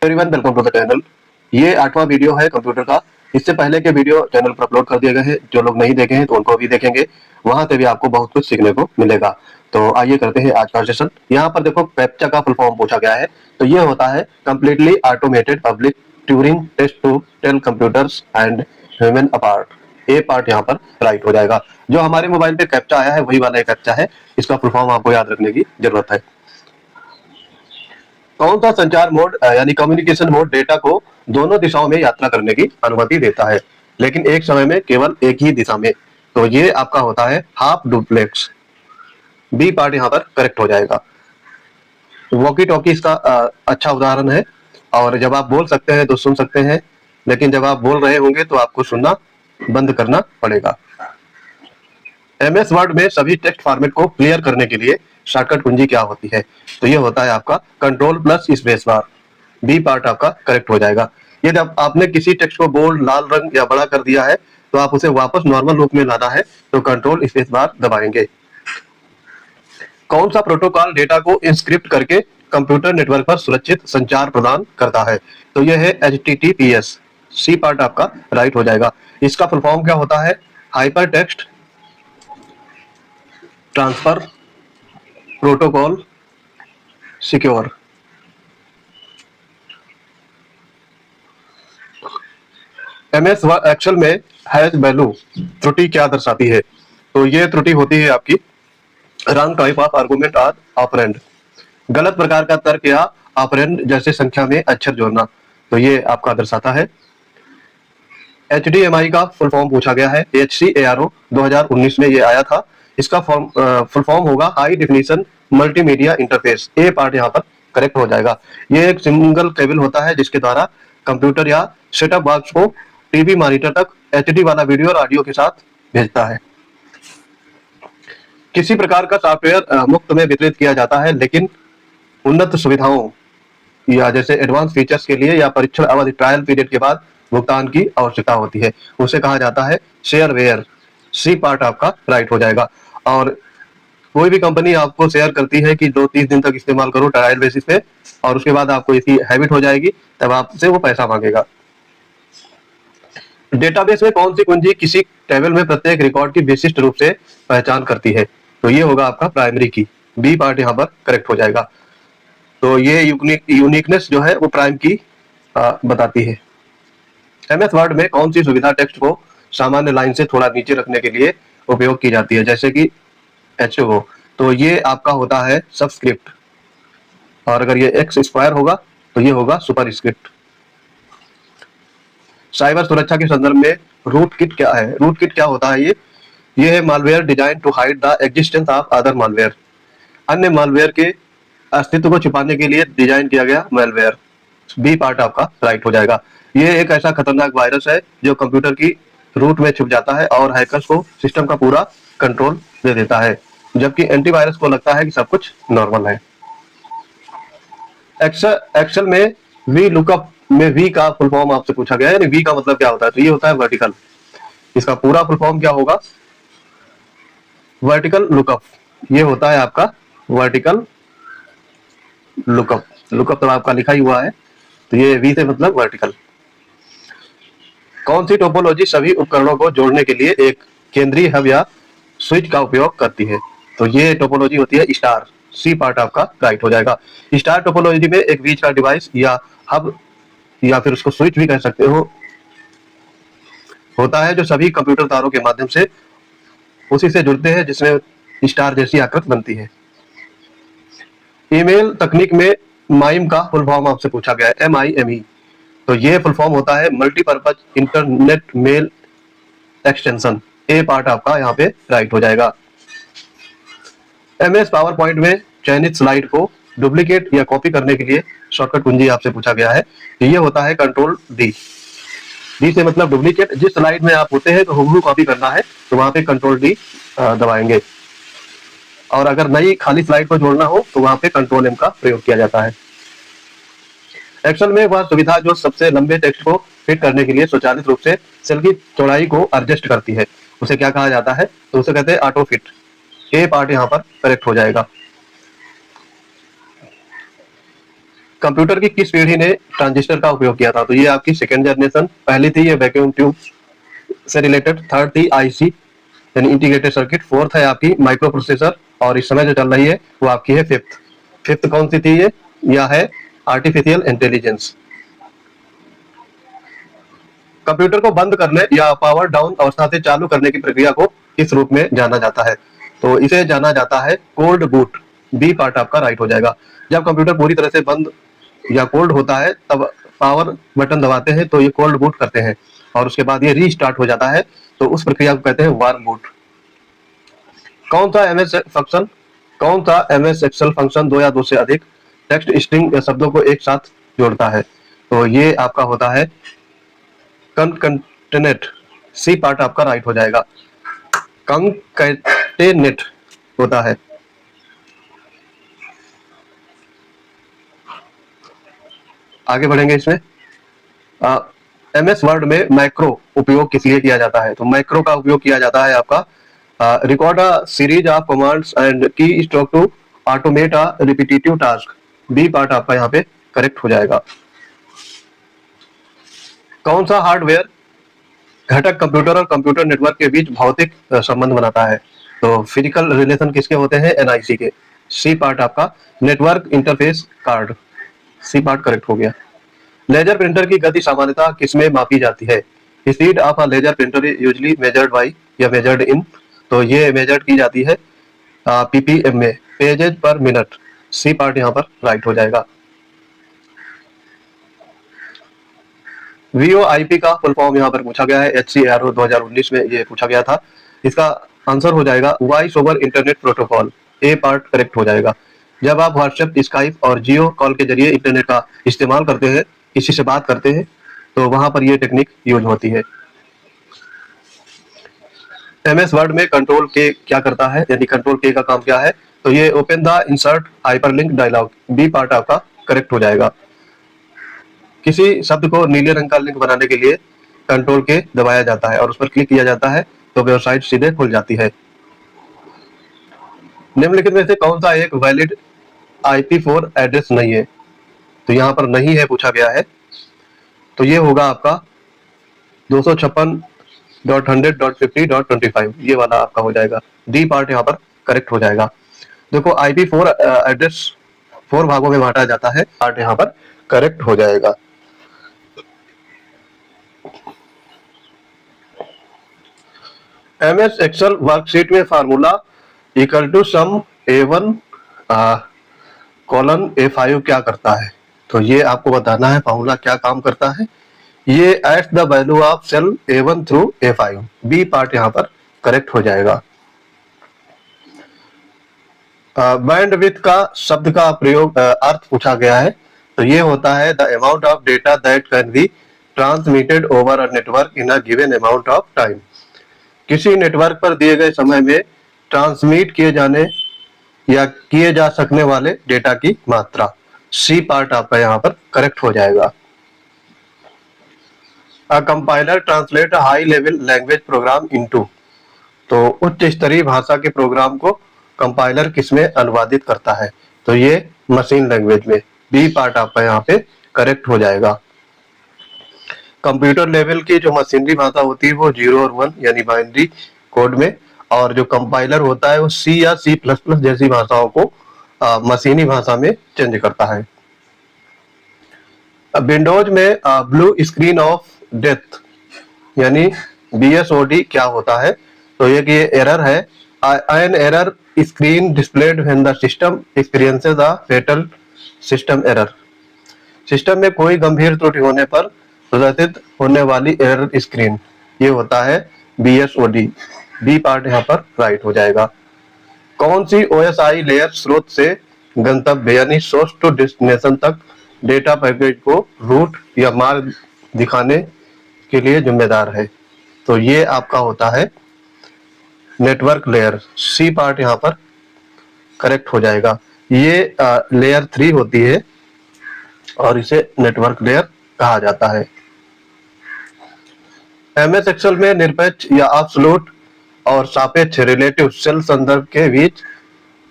Everyone, welcome to the channel. ये 8वां video है कंप्यूटर का। इससे पहले के वीडियो चैनल पर अपलोड कर दिए गए हैं। जो लोग नहीं देखे हैं तो उनको भी देखेंगे, वहां से भी आपको बहुत कुछ सीखने को मिलेगा। तो आइए करते हैं आज का सेशन। यहाँ पर देखो, कैप्चा का फुल फॉर्म पूछा गया है। तो ये होता है completely automated public Turing test to tell computers and human apart. A part यहाँ पर राइट हो जाएगा। जो हमारे मोबाइल पे कैप्चा आया है वही वाला कैप्चा है। इसका फुल फॉर्म आपको याद रखने की जरूरत है। कौन सा संचार मोड यानी कम्युनिकेशन मोड डेटा को दोनों दिशाओं में यात्रा करने की अनुमति देता है, लेकिन एक समय में केवल एक ही दिशा में? तो ये आपका होता है हाफ डुप्लेक्स। बी पार्ट यहाँ पर करेक्ट हो जाएगा। वॉकी टॉकी इसका अच्छा उदाहरण है। और जब आप बोल सकते हैं तो सुन सकते हैं, लेकिन जब आप बोल रहे होंगे तो आपको सुनना बंद करना पड़ेगा। एमएस वर्ड में सभी टेक्स्ट फॉर्मेट को क्लियर करने के लिए शॉर्टकट कुंजी क्या होती है? तो ये होता है आपका control plus space bar. B part आपका करेक्ट हो जाएगा। ये जब आपने किसी टेक्स्ट को बोल्ड, लाल रंग या बड़ा कर दिया है तो आप उसे वापस नॉर्मल रूप में लाना है तो कंट्रोल स्पेस बार दबाएंगे। कौन सा प्रोटोकॉल डेटा को इंस्क्रिप्ट करके कंप्यूटर नेटवर्क पर सुरक्षित संचार प्रदान करता है? तो यह है HTTPS। सी पार्ट आपका राइट हो जाएगा। इसका फुल फॉर्म क्या होता है? Hyper text transfer protocol secure. MS Excel में हैश वैल्यू त्रुटि क्या दर्शाती है? तो ये त्रुटि होती है आपकी रॉन्ग टाइप ऑफ आर्गुमेंट और ऑपरेंड। गलत प्रकार का तर्क या ऑपरेंड जैसे संख्या में अक्षर जोड़ना। तो ये आपका दर्शाता है। HDMI का फुल फॉर्म पूछा गया है। HCARO 2019 में ये आया था। इसका फुल फॉर्म होगा हाई डेफिनेशन मल्टीमीडिया इंटरफेस। ए पार्ट यहाँ पर करेक्ट हो जाएगा। ये एक सिंगल केबल होता है जिसके द्वारा कंप्यूटर या सेटअप बॉक्स को टीवी मॉनिटर तक HD वाला वीडियो और ऑडियो के साथ भेजता है। किसी प्रकार का सॉफ्टवेयर मुफ्त में वितरित किया जाता है, लेकिन उन्नत सुविधाओं या जैसे एडवांस फीचर्स के लिए या परीक्षण अवधि ट्रायल पीरियड के बाद भुगतान की आवश्यकता होती है। उसे कहा जाता है शेयरवेयर। सी पार्ट आपका राइट हो जाएगा। और कोई भी कंपनी आपको शेयर करती है कि 2-3 दिन तक इस्तेमाल करो ट्रायल बेसिस पे, और उसके बाद आपको इसकी हैबिट हो जाएगी, तब आपसे वो पैसा मांगेगा। डेटाबेस में कौन सी कुंजी किसी टेबल में प्रत्येक रिकॉर्ड की विशिष्ट रूप से पहचान करती है? तो ये होगा आपका प्राइमरी की। बी पार्ट यहाँ पर करेक्ट हो जाएगा। तो ये यूनिकनेस जो है वो प्राइम की बताती है। एमएस वर्ड में कौन सी सुविधा टेक्स्ट को सामान्य लाइन से थोड़ा नीचे रखने के लिए उपयोग की जाती है, जैसे कि HO? तो ये आपका होता है सबस्क्रिप्ट। और अगर ये X स्क्वायर होगा तो ये होगा सुपरस्क्रिप्ट। साइबर सुरक्षा के संदर्भ में रूट किट क्या है? रूट किट क्या होता है? ये है malware designed to hide the existence of other malware. अन्य मालवेयर के अस्तित्व को छिपाने के लिए डिजाइन किया गया मालवेयर। बी पार्ट आपका राइट हो जाएगा। ये एक ऐसा खतरनाक वायरस है जो कंप्यूटर की रूट में छुप जाता है और हैकर्स को सिस्टम का पूरा कंट्रोल दे देता है, जबकि एंटीवायरस को लगता है कि सब कुछ नॉर्मल है। एक्सेल में वी लुकअप में वी का फुल फॉर्म आपसे पूछा गया है, यानी वी का मतलब क्या होता है? तो ये होता है वर्टिकल। इसका पूरा फुल फॉर्म क्या होगा? Vertical lookup. ये होता है आपका वर्टिकल लुकअप। लुकअप तो आपका लिखा ही हुआ है, तो ये वी से मतलब वर्टिकल। कौन सी टोपोलॉजी सभी उपकरणों को जोड़ने के लिए एक केंद्रीय हब या स्विच का उपयोग करती है? तो ये टोपोलॉजी होती है स्टार। सी पार्ट आपका राइट हो जाएगा। स्टार टोपोलॉजी में एक बीच का डिवाइस या हब या फिर उसको स्विच भी कह सकते हो होता है, जो सभी कंप्यूटर तारों के माध्यम से उसी से जुड़ते हैं, जिसमें स्टार जैसी आकृति बनती है। ईमेल तकनीक में माइम का फुल फॉर्म आपसे पूछा गया है। MIME। तो ये फुल फॉर्म होता है मल्टीपर्पज इंटरनेट मेल एक्सटेंशन। ए पार्ट आपका यहाँ पे राइट हो जाएगा। MS पावर पॉइंट में चयनित स्लाइड को डुप्लीकेट या कॉपी करने के लिए शॉर्टकट कुंजी आपसे पूछा गया है। ये होता है कंट्रोल D। डी से मतलब डुप्लीकेट। जिस स्लाइड में आप होते हैं तो हुबहू कॉपी करना है तो वहां पे कंट्रोल D दबाएंगे, और अगर नई खाली स्लाइड को जोड़ना हो तो वहां पे कंट्रोल M का प्रयोग किया जाता है। एक्सेल में वह सुविधा जो सबसे लंबे टेक्स्ट को फिट करने के लिए स्वचालित रूप से सेल की चौड़ाई को एडजस्ट करती है, उसे क्या कहा जाता है? तो उसे कहते हैं ऑटो फिट। ए पार्ट यहाँ पर करेक्ट हो जाएगा। कंप्यूटर की किस पीढ़ी ने ट्रांजिस्टर का उपयोग किया था? तो ये आपकी सेकेंड जनरेशन। पहली थी ये वैक्यूम ट्यूब से रिलेटेड, थर्ड थी आईसी यानी इंटीग्रेटेड सर्किट, फोर्थ है आपकी माइक्रो प्रोसेसर, और इस समय जो चल रही है वो आपकी है फिफ्थ। फिफ्थ कौन सी थी ये? यह है आर्टिफिशियल इंटेलिजेंस। कंप्यूटर को बंद करने या पावर डाउन अवस्था से चालू करने की प्रक्रिया को किस रूप में जाना जाता है? तो इसे जाना जाता है कोल्ड बूट। बी पार्ट आपका राइट हो जाएगा। जब कंप्यूटर पूरी तरह से बंद या कोल्ड होता है तब पावर बटन दबाते हैं तो ये कोल्ड बूट करते हैं, और उसके बाद ये रीस्टार्ट हो जाता है, तो उस प्रक्रिया को कहते हैं वार्म बूट। कौन सा एमएस एक्सेल फंक्शन दो या दो से अधिक टेक्स्ट स्ट्रिंग या शब्दों को एक साथ जोड़ता है? तो ये आपका होता है कंकैटेनेट। सी पार्ट आपका राइट हो जाएगा। कंकैटेनेट होता है। आगे बढ़ेंगे इसमें। एमएस वर्ड में मैक्रो उपयोग किस लिए किया जाता है? तो मैक्रो का उपयोग किया जाता है आपका record a series of commands and की stroke to automate a repetitive task. B part आपका यहाँ पे करेक्ट हो जाएगा। कौन सा हार्डवेयर घटक कंप्यूटर और कंप्यूटर नेटवर्क के बीच भौतिक संबंध बनाता है? तो फिजिकल रिलेशन किसके होते हैं? एनआईसी के। सी पार्ट आपका network interface card. C part correct हो गया। लेजर प्रिंटर की गति सामान्यतः किसमें मापी जाती है? Speed of a laser printer usually measured by या मेजर्ड इन। तो ये मेजर्ड की जाती है पीपीएम में, पेजेज पर मिनट। सी पार्ट यहाँ पर राइट हो जाएगा। वीओआईपी का फुल फॉर्म यहाँ पर पूछा गया है, HCARO 2019 में ये पूछा गया था। इसका आंसर हो जाएगा वॉइस ओवर इंटरनेट प्रोटोकॉल। ए पार्ट करेक्ट हो जाएगा। जब आप व्हाट्सएप, स्काइप और जियो कॉल के जरिए इंटरनेट का इस्तेमाल करते हैं, किसी से बात करते हैं, तो वहां पर ये टेक्निक यूज होती है। एमएस वर्ड में कंट्रोल के क्या करता है, यानी कंट्रोल के का काम क्या है? तो ये open the insert hyperlink dialogue. B part आपका करेक्ट हो जाएगा। किसी शब्द को नीले रंग का लिंक बनाने के लिए कंट्रोल के दबाया जाता है और उस पर क्लिक किया जाता है तो वेबसाइट सीधे खुल जाती है। निम्नलिखित में से कौन सा एक वैलिड IP4 एड्रेस नहीं है? तो यहाँ पर नहीं है पूछा गया है, तो ये होगा आपका 256.100.50.25। ये वाला आपका हो जाएगा। डी पार्ट यहाँ पर करेक्ट हो जाएगा। देखो IP4 एड्रेस 4 भागों में बांटा जाता है, पार्ट यहाँ पर करेक्ट हो जाएगा। एमएस एक्सेल वर्कशीट में formula equal to sum A1 colon A5 क्या करता है? तो ये आपको बताना है फार्मूला क्या काम करता है। ये at the value of cell A1 through A5। B part यहाँ पर करेक्ट हो जाएगा। बैंडविड्थ का शब्द का प्रयोग अर्थ पूछा गया है, तो ये होता है the amount of data that can be transmitted over a network in a given amount of time. किसी नेटवर्क पर दिए गए समय में ट्रांसमिट किए जाने या किए जा सकने वाले डेटा की मात्रा। सी पार्ट आपका यहाँ पर करेक्ट हो जाएगा। A compiler translate a high level language program into. तो उच्च स्तरीय भाषा के प्रोग्राम को कंपाइलर किसमें अनुवादित करता है? तो ये मशीन लैंग्वेज में। बी पार्ट आपका यहाँ पे करेक्ट हो जाएगा। कंप्यूटर लेवल की जो मशीनरी भाषा होती है वो 0 और 1 यानी बाइनरी कोड में, और जो कंपाइलर होता है वो C या C++ जैसी भाषाओं को मशीनी भाषा में चेंज करता है। विंडोज में ब्लू स्क्रीन ऑफ डेथ यानी BSOD क्या होता है? तो ये एरर है, an error screen displayed when the system experiences a fatal system error. System में कोई गंभीर त्रुटि होने पर प्रदर्शित होने वाली एरर स्क्रीन, ये होता है BSOD। बी पार्ट यहाँ पर राइट हो जाएगा। कौन सी OSI लेयर स्रोत से गंतव्य यानी सोर्स टू डेस्टिनेशन तक डेटा पैकेज को रूट या मार्ग दिखाने के लिए जिम्मेदार है? तो ये आपका होता है नेटवर्क लेयर। सी पार्ट यहाँ पर करेक्ट हो जाएगा। ये लेयर 3 होती है और इसे नेटवर्क लेयर कहा जाता है। एमएस एक्सेल में निरपेक्ष या एब्सोल्यूट और सापेक्ष रिलेटिव सेल संदर्भ के बीच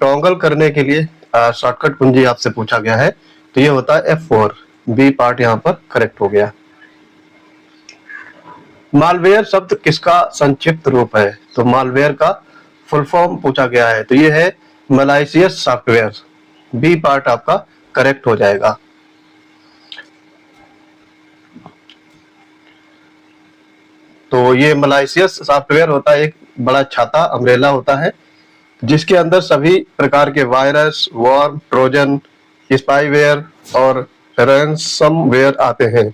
टॉगल करने के लिए शॉर्टकट कुंजी आपसे पूछा गया है, तो ये होता है F4, बी पार्ट यहाँ पर करेक्ट हो गया। मालवेयर शब्द किसका संक्षिप्त रूप है? तो मालवेयर का फुल फॉर्म पूछा गया है, तो ये है मलाइशियस सॉफ्टवेयर, बी पार्ट आपका करेक्ट हो जाएगा। तो ये मलाइशियस सॉफ्टवेयर होता है, एक बड़ा छाता अम्ब्रेला होता है जिसके अंदर सभी प्रकार के वायरस, वॉर्म, ट्रोजन, स्पाईवेयर और रैंसमवेयर आते हैं।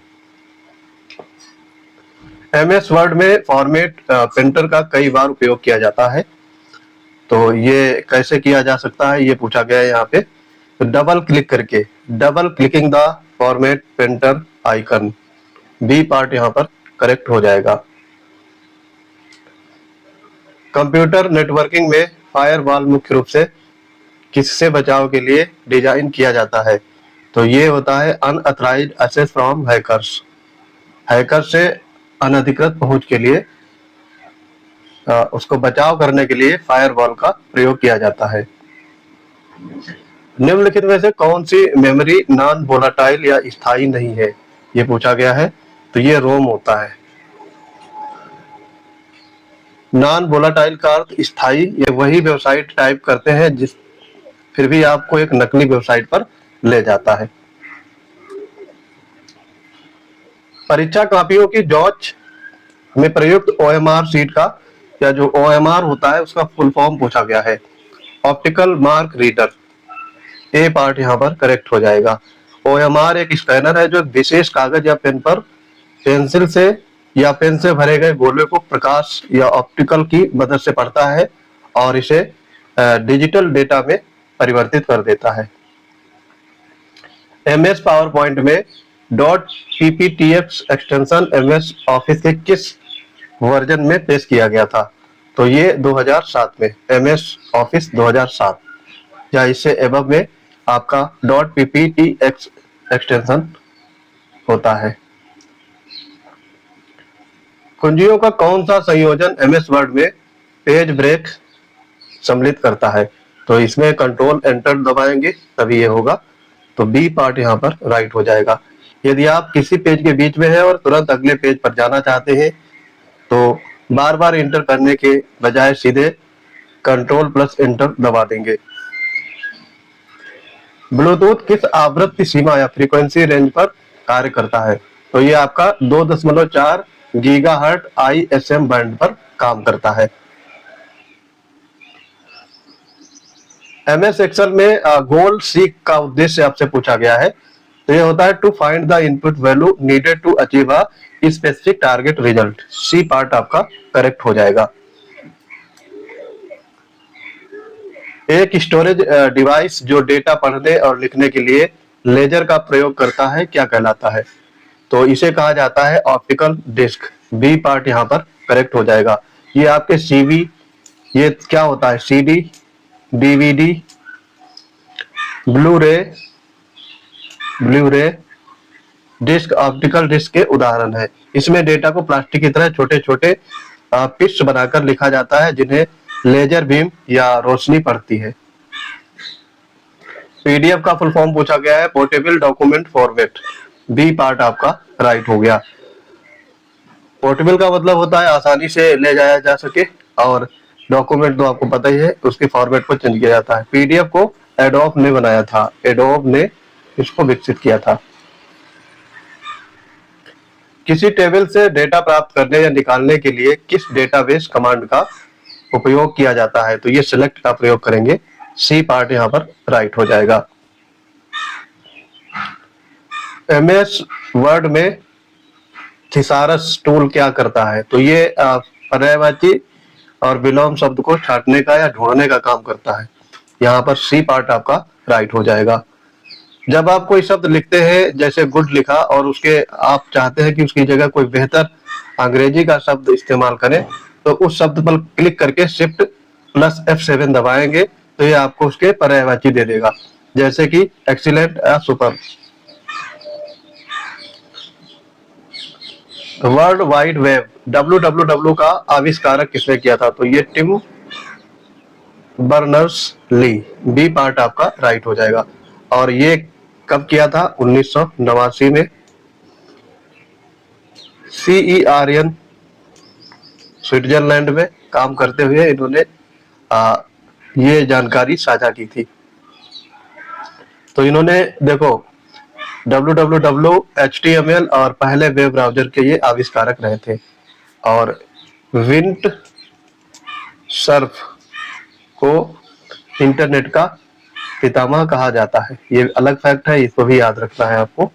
एमएस वर्ड में फॉर्मेट प्रिंटर का कई बार उपयोग किया जाता है, तो ये कैसे किया जा सकता है ये पूछा गया है यहाँ पे। तो डबल क्लिक करके, double clicking the format printer icon, B part यहाँ पर करेक्ट हो जाएगा। कंप्यूटर नेटवर्किंग में फायरवॉल मुख्य रूप से किससे बचाव के लिए डिजाइन किया जाता है? तो ये होता है unauthorised access from hackers, hacker से अनधिकृत पहुंच के लिए उसको बचाव करने के लिए फायरवॉल का प्रयोग किया जाता है। निम्नलिखित में से कौन सी मेमोरी नॉन वोलाटाइल या स्थायी नहीं है? ये पूछा गया है, तो ये रोम होता है। नॉन वोलाटाइल का अर्थ स्थायी, ये वही वेबसाइट टाइप करते हैं जिस फिर भी आपको एक नकली वेबसाइट पर ले जाता है। परीक्षा कॉपियों की जांच में प्रयुक्त ओएमआर शीट का या जो ओएमआर होता है उसका फुल फॉर्म पूछा गया है, ऑप्टिकल मार्क रीडर, ए पार्ट यहाँ पर करेक्ट हो जाएगा। ओएमआर एक स्कैनर है जो विशेष कागज या पेन पर पेंसिल से या पेन से भरे गए गोले को प्रकाश या ऑप्टिकल की मदद से पढ़ता है और इसे डिजिटल डेटा में परिवर्तित कर देता है। एमएस पावर पॉइंट में dot PPTX extension MS office के किस वर्जन में पेश किया गया था? तो ये 2007 में, एमएस ऑफिस 2007 या इससे एबव में आपका डॉट पीपीटीएक्स एक्सटेंशन होता है। कुंजियों का कौन सा संयोजन एमएस वर्ड में पेज ब्रेक सम्मिलित करता है? तो इसमें कंट्रोल एंटर दबाएंगे तभी ये होगा, तो बी पार्ट यहाँ पर राइट हो जाएगा। यदि आप किसी पेज के बीच में हैं और तुरंत अगले पेज पर जाना चाहते हैं तो बार बार इंटर करने के बजाय सीधे कंट्रोल प्लस एंटर दबा देंगे। ब्लूटूथ किस आवृत्ति सीमा या फ्रीक्वेंसी रेंज पर कार्य करता है? तो ये आपका 2.4 गीगाहर्ट्ज ISM बैंड पर काम करता है। एमएस एक्सेल में गोल सीक का उद्देश्य आपसे पूछा गया है, तो ये होता है to find the input value needed to achieve a specific target result, C part आपका करेक्ट हो जाएगा। एक स्टोरेज डिवाइस जो डेटा पढ़ने और लिखने के लिए लेजर का प्रयोग करता है क्या कहलाता है? तो इसे कहा जाता है ऑप्टिकल डिस्क, बी पार्ट यहाँ पर करेक्ट हो जाएगा। ये आपके सीवी, ये क्या होता है? सीडी, डीवीडी, ब्लू रे डिस्क ऑप्टिकल डिस्क के उदाहरण है। इसमें डेटा को प्लास्टिक की तरह छोटे छोटे पिक्स बनाकर लिखा जाता है जिन्हें लेजर बीम या रोशनी पड़ती है। पीडीएफ का फुल फॉर्म पूछा गया है, portable document format, B part आपका राइट हो गया। पोर्टेबल का मतलब होता है आसानी से ले जाया जा सके, और डॉक्यूमेंट तो आपको पता ही है उसके फॉर्मेट को चेंज किया जाता है। पीडीएफ को एडोब ने बनाया था, एडोब ने इसको विकसित किया था। किसी टेबल से डेटा प्राप्त करने या निकालने के लिए किस डेटाबेस कमांड का उपयोग किया जाता है? तो ये सिलेक्ट का प्रयोग करेंगे, सी पार्ट यहाँ पर राइट हो जाएगा। एमएस वर्ड में थिसारस टूल क्या करता है? तो ये पर्यायवाची और विलोम शब्द को छांटने का या ढूंढने का काम करता है। यहाँ पर सी पार्ट आपका राइट हो जाएगा। जब आप कोई शब्द लिखते हैं, जैसे गुड लिखा, और उसके आप चाहते हैं कि उसकी जगह कोई बेहतर अंग्रेजी का शब्द इस्तेमाल करें, तो उस शब्द पर क्लिक करके शिफ्ट प्लस F7 दबाएंगे तो ये आपको उसके पर्यायवाची दे देगा, जैसे कि एक्सीलेंट या super. World wide web WWW का आविष्कारक किसने किया था? तो ये Tim Berners Lee, B part आपका राइट हो जाएगा। और ये कब किया था? 1989 में। CERN स्विट्जरलैंड में काम करते हुए इन्होंने ये जानकारी साझा की थी। तो इन्होंने देखो www, HTML और पहले वेब ब्राउजर के ये आविष्कारक रहे थे। और विंट सर्फ को इंटरनेट का पितामह कहा जाता है। ये अलग फैक्ट है, इसको भी याद रखना है आपको।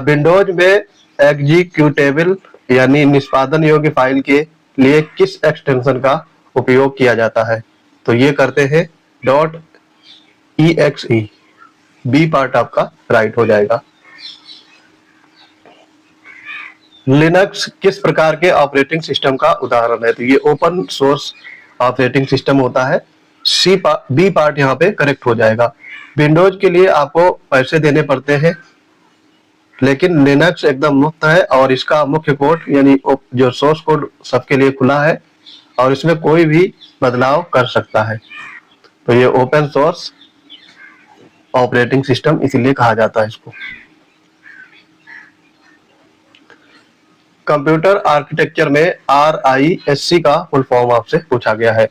विंडोज में एग्जीक्यूटेबल यानी निष्पादन योग्य फाइल के लिए किस एक्सटेंशन का उपयोग किया जाता है? तो ये करते हैं .exe। बी पार्ट आपका राइट हो जाएगा। लिनक्स किस प्रकार के ऑपरेटिंग सिस्टम का उदाहरण है? तो ये ओपन सोर्स ऑपरेटिंग सिस्टम होता है। बी पार्ट यहाँ पे करेक्ट हो जाएगा। विंडोज के लिए आपको पैसे देने पड़ते हैं, लेकिन लिनक्स एकदम मुफ्त है और इसका मुख्य कोड यानी जो सोर्स कोड सबके लिए खुला है और इसमें कोई भी बदलाव कर सकता है। तो ये ओपन सोर्स ऑपरेटिंग सिस्टम इसीलिए कहा जाता है इसको। कंप्यूटर आर्किटेक्चर में RISC का फुल फॉर्म आपसे पूछा गया है।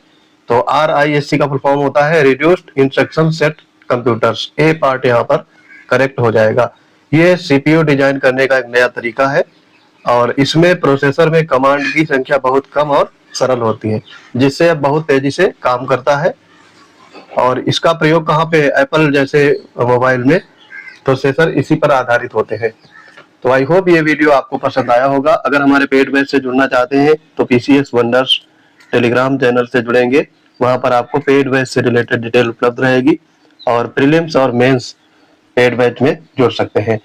तो RISC का फुल फॉर्म होता है रिड्यूस्ड इंस्ट्रक्शन सेट कंप्यूटर्स। ए पार्ट यहाँ पर करेक्ट हो जाएगा। ये CPU डिजाइन करने का एक नया तरीका है और इसमें प्रोसेसर में कमांड की संख्या बहुत कम और सरल होती है, जिससे बहुत तेजी से काम करता है। और इसका प्रयोग कहाँ पे? एप्पल जैसे मोबाइल में प्रोसेसर इसी पर आधारित होते हैं। तो आई होप ये वीडियो आपको पसंद आया होगा। अगर हमारे पेड बैच से जुड़ना चाहते हैं तो PCS वंडर्स टेलीग्राम चैनल से जुड़ेंगे, वहां पर आपको पेड बैच से रिलेटेड डिटेल उपलब्ध रहेगी और प्रीलिम्स और मेंस पेड बैच में जुड़ सकते हैं।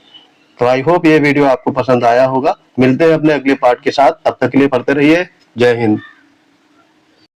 तो आई होप ये वीडियो आपको पसंद आया होगा। मिलते हैं अपने अगले पार्ट के साथ, तब तक के लिए पढ़ते रहिए। जय हिंद।